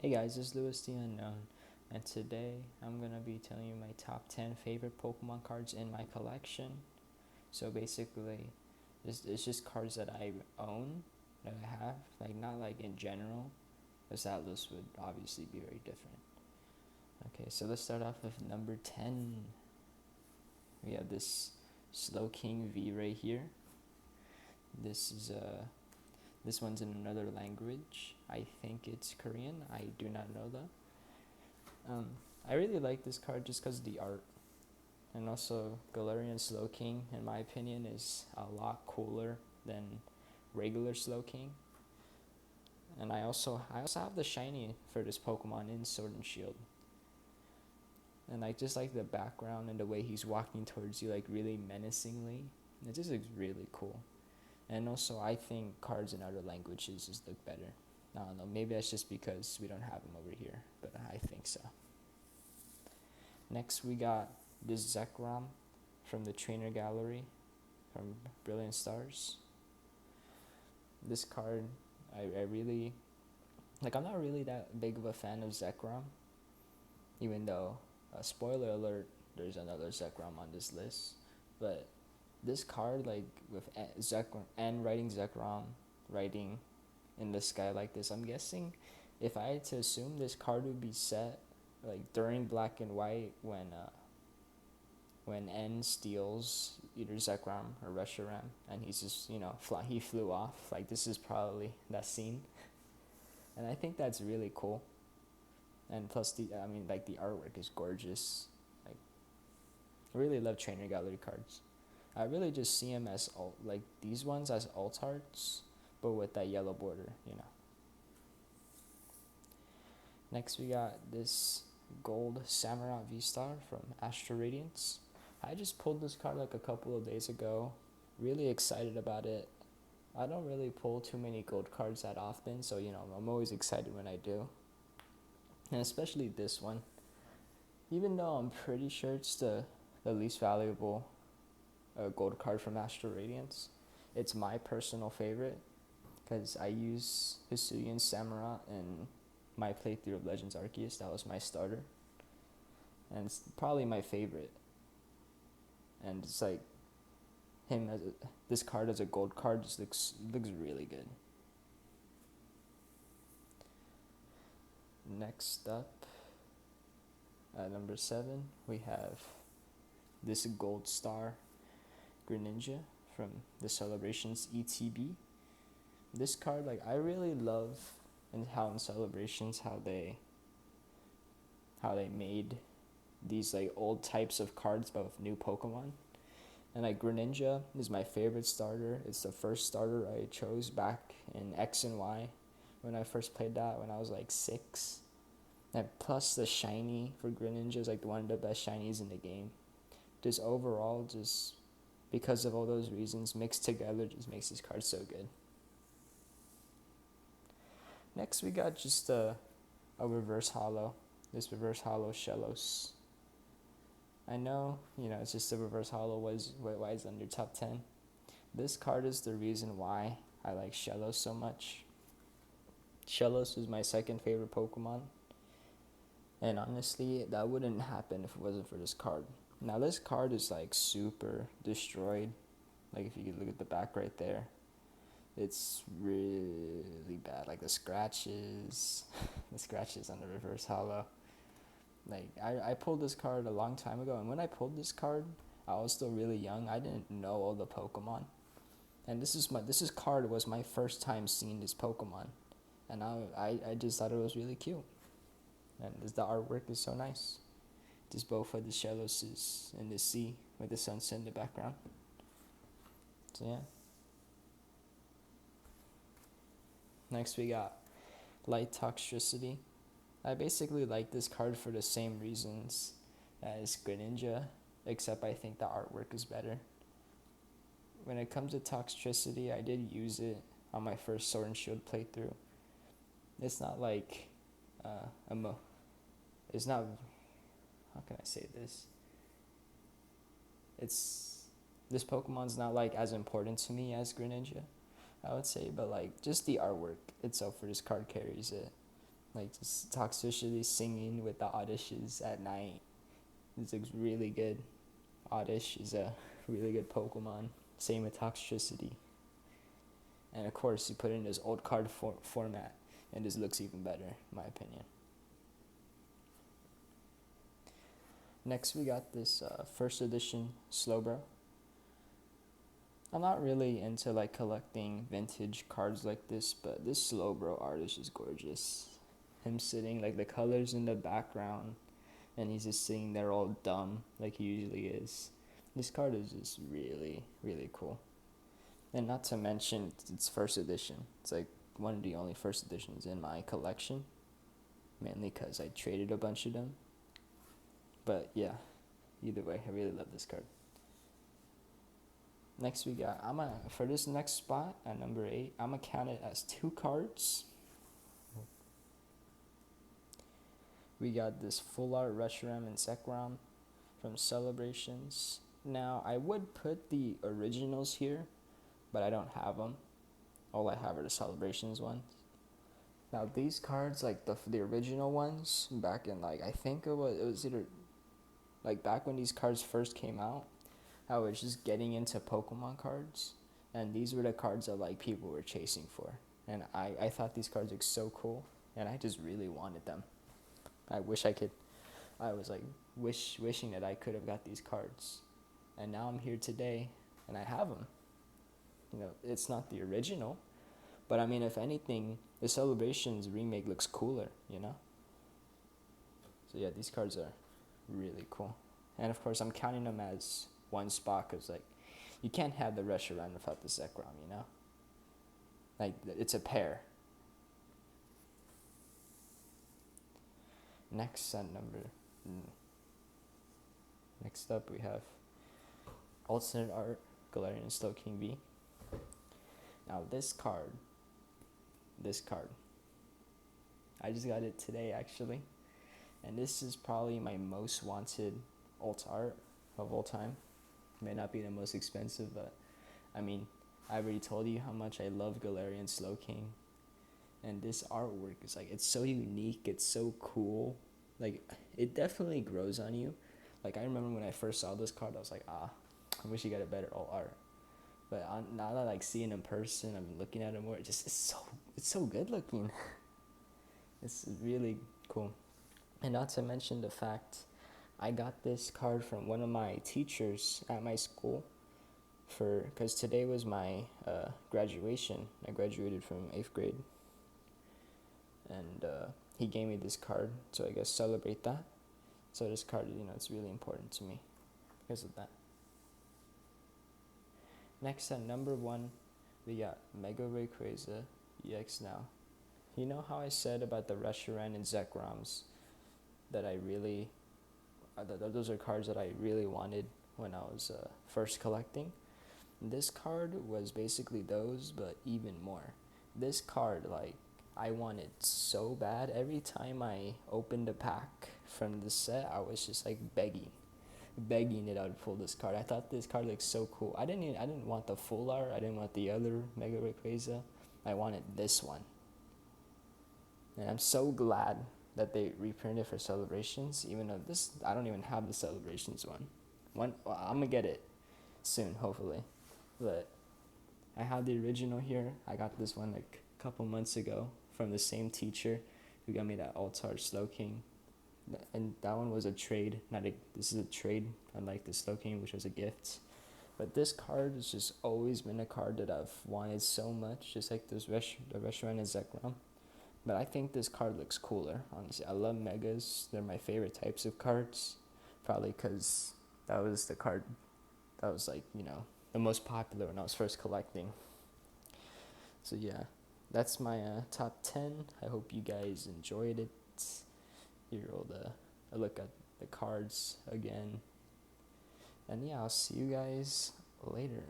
Hey guys, this is Lewis the Unknown, and today I'm gonna be telling you my top 10 favorite Pokemon cards in my collection. So basically, it's just cards that I own, that I have, like not like in general, because that list would obviously be very different. Okay, so let's start off with number 10. We have this Slowking V right here. This is this one's in another language. I think it's Korean. I do not know that. I really like this card just because of the art. And also, Galarian Slowking, in my opinion, is a lot cooler than regular Slowking. And I also have the shiny for this Pokemon in Sword and Shield. And I just like the background and the way he's walking towards you, like really menacingly. It just looks really cool. And also, I think cards in other languages just look better. I don't know, maybe that's just because we don't have them over here, but I think so. Next, we got this Zekrom from the Trainer Gallery from Brilliant Stars. This card, I really, like, I'm not really that big of a fan of Zekrom, even though, spoiler alert, there's another Zekrom on this list. But this card, like, with Zekrom, and writing Zekrom, writing in the sky like this, I'm guessing if I had to assume, this card would be set like during Black and White when N steals either Zekrom or Reshiram, and he's just, he flew off. Like, this is probably that scene, and I think that's really cool. And plus, the artwork is gorgeous. Like, I really love Trainer Gallery cards. I really just see them as like these ones as alt arts, but with that yellow border. Next, we got this gold Samurott V-Star from Astro Radiance. I just pulled this card like a couple of days ago. Really excited about it. I don't really pull too many gold cards that often, so I'm always excited when I do. And especially this one. Even though I'm pretty sure it's the least valuable gold card from Astro Radiance, it's my personal favorite because I use Hisuian Samurott in my playthrough of Legends Arceus. That was my starter, and it's probably my favorite. And it's like this card as a gold card just looks really good. Next up, at number 7, we have this gold star Greninja from the Celebrations ETB. This card, like, I really love, and how in Celebrations how they made these like old types of cards but with new Pokemon. And like, Greninja is my favorite starter. It's the first starter I chose back in X and Y when I first played that when I was like 6. And plus the shiny for Greninja is like one of the best shinies in the game. Just overall, just because of all those reasons mixed together, just makes this card so good. Next, we got just a reverse holo. This reverse holo Shellos. I know, it's just a reverse holo. Why is it under top 10? This card is the reason why I like Shellos so much. Shellos is my second favorite Pokemon. And honestly, that wouldn't happen if it wasn't for this card. Now, this card is like super destroyed. Like, if you could look at the back right there, it's really bad. Like, the scratches on the reverse holo. Like, I pulled this card a long time ago, and when I pulled this card, I was still really young. I didn't know all the Pokemon, and this card was my first time seeing this Pokemon, and I just thought it was really cute, and the artwork is so nice. Just both of the Shellos is in the sea with the sunset in the background. So yeah. Next, we got Light Toxicity. I basically like this card for the same reasons as Greninja, except I think the artwork is better. When it comes to Toxicity, I did use it on my first Sword and Shield playthrough. It's not like it's not, how can I say this? This Pokemon's not like as important to me as Greninja, I would say, but like just the artwork itself for this card carries it. Like just Toxicity singing with the Oddishes at night. This looks really good. Oddish is a really good Pokemon. Same with Toxicity. And of course, you put it in this old card format, and this looks even better, in my opinion. Next, we got this first edition Slobro. I'm not really into like collecting vintage cards like this, but this Slobro art is just gorgeous. Him sitting, like the colors in the background, and he's just sitting there all dumb like he usually is. This card is just really, really cool. And not to mention, it's first edition. It's like one of the only first editions in my collection, mainly because I traded a bunch of them. But yeah, either way, I really love this card. Next we got, for this next spot at number 8, I'm gonna count it as 2 cards. We got this full art Reshiram and Zekrom from Celebrations. Now, I would put the originals here, but I don't have them. All I have are the Celebrations ones. Now, these cards, like the original ones, back in like, I think it was either, like back when these cards first came out, I was just getting into Pokemon cards, and these were the cards that like people were chasing for. And I thought these cards looked so cool, and I just really wanted them. I wish I could. I was like wishing that I could have got these cards, and now I'm here today, and I have them. You know, it's not the original, but I mean, if anything, the Celebrations remake looks cooler. You know. So yeah, these cards are really cool, and of course, I'm counting them as one spot because like, you can't have the Reshiram without the Zekrom. You know. Like it's a pair. Next up we have alternate art Galarian Slowking V. Now this card, I just got it today actually, and this is probably my most wanted alt art of all time. May not be the most expensive, but I mean, I already told you how much I love Galarian Slowking. And this artwork is like, it's so unique, it's so cool. Like, it definitely grows on you. Like, I remember when I first saw this card, I was like, I wish you got a better alt art. But now that I like seeing in person, I'm looking at it more, it's so good looking. It's really cool. And not to mention the fact, I got this card from one of my teachers at my school, because today was my graduation. I graduated from 8th grade. And he gave me this card to, I guess, celebrate that. So this card, it's really important to me because of that. Next at number 1, we got Mega Rayquaza EX now. You know how I said about the Reshiram and Zekroms that those are cards that I really wanted when I was first collecting? This card was basically those, but even more. This card, like, I want it so bad. Every time I opened a pack from the set, I was just like begging it I would pull this card. I thought this card looked so cool. I didn't want the full art. I didn't want the other Mega Rayquaza. I wanted this one. And I'm so glad that they reprinted for Celebrations, even though I don't even have the Celebrations one. I'm gonna get it soon, hopefully. But I have the original here. I got this one like a couple months ago from the same teacher who got me that Altar Slowking. And that one was a trade. This is a trade, unlike the Slowking, which was a gift. But this card has just always been a card that I've wanted so much, just like the Reshiram and Zekrom. But I think this card looks cooler, honestly. I love Megas. They're my favorite types of cards. Probably because that was the card that was like, the most popular when I was first collecting. So yeah. That's my top 10. I hope you guys enjoyed it. You're able to look at the cards again. And yeah, I'll see you guys later.